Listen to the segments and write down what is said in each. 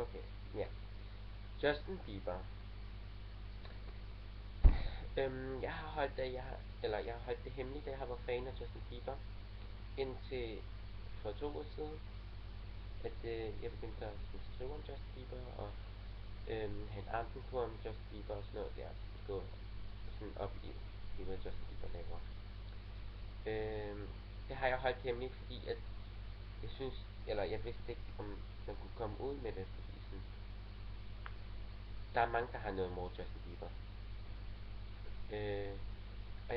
Okay, ja. Justin Bieber. Jeg har holdt det hemmeligt, da jeg har været fan af Justin Bieber. Indtil for 2 år siden, at jeg begyndte at skrive om Justin Bieber, og have en artikel på om Justin Bieber og sådan noget der. Gå sådan op i hvad Justin Bieber laver. Det har jeg holdt hemmeligt, fordi at jeg vidste ikke, om man kunne komme ud med det, fordi sådan, der er mange, der har noget imod Justin Bieber. Og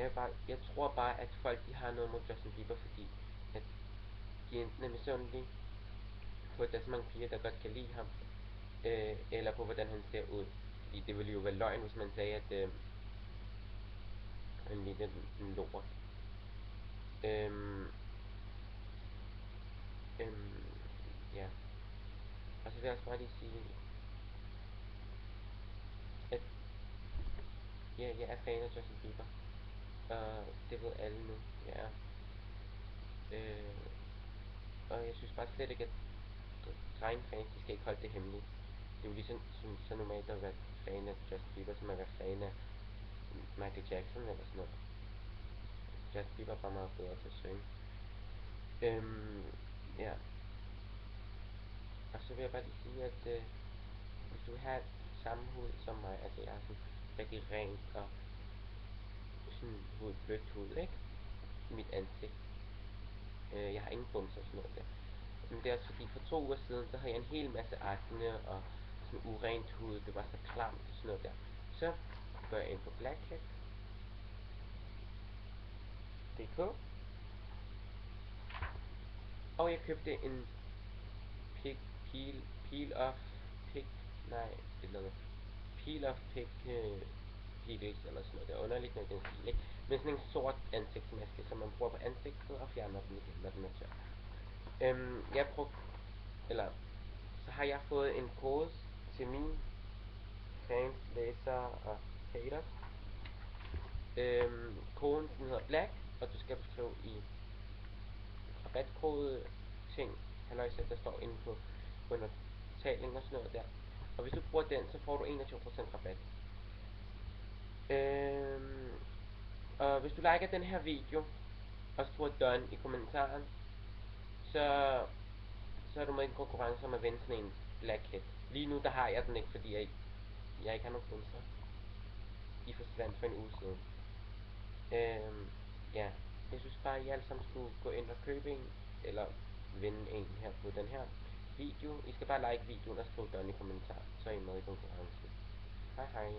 jeg tror bare, at folk de har noget mod Justin Bieber, fordi at de enten er misundelige på, at der er så mange piger, der godt kan lide ham, eller på, hvordan han ser ud. Fordi det ville jo være løgn, hvis man sagde, at han ligner en lort. Ja. Og så vil jeg også bare lige sige, at jeg er fan af Justin Bieber. Og det ved alle nu, jeg er. Og jeg synes bare slet ikke, at drengefans, de skal ikke holde det hemmeligt. Det er jo ligesom så normalt at være fan af Justin Bieber, som at være fan af Michael Jackson eller sådan noget. Justin Bieber er bare meget bedre til at synge. Ja. Og så vil jeg bare lige sige, at hvis du har samme hud som mig, altså jeg har sådan rigtig rent og sådan blødt hud, ikke? I mit ansigt. Jeg har ingen bumser og sådan noget der. Men det er også fordi, for 2 uger siden, så havde jeg en hel masse akne og sådan urent hud. Det var så klamt og sådan noget der. Så går jeg ind på blackhead.dk og jeg købte en peel off peelings eller sådan noget. Det er underligt noget i den stil, ikke? Men sådan en sort ansigtsmaske, som man bruger på ansigtet og fjerner den igen, når den er tør. Så har jeg fået en kode til mine fans, læsere og haters. Koden den hedder BLACK, og du skal skrive i rabatkode ting, halløjsa, der står inde på under betaling og sådan noget der. Og hvis du bruger den, så får du 21% rabat. Og hvis du liker den her video, og skriver done i kommentaren, så er du med i en konkurrence om at vinde sådan en blackhead. Lige nu der har jeg den ikke, fordi jeg ikke har nogen bumser. De forsvandt for en uge siden. Ja, jeg synes bare, at I alle sammen skulle gå ind og købe en, eller vinde en her på den her video. I skal bare like videoen og skrive done i kommentaren, så er I med i konkurrencen. Hej hej.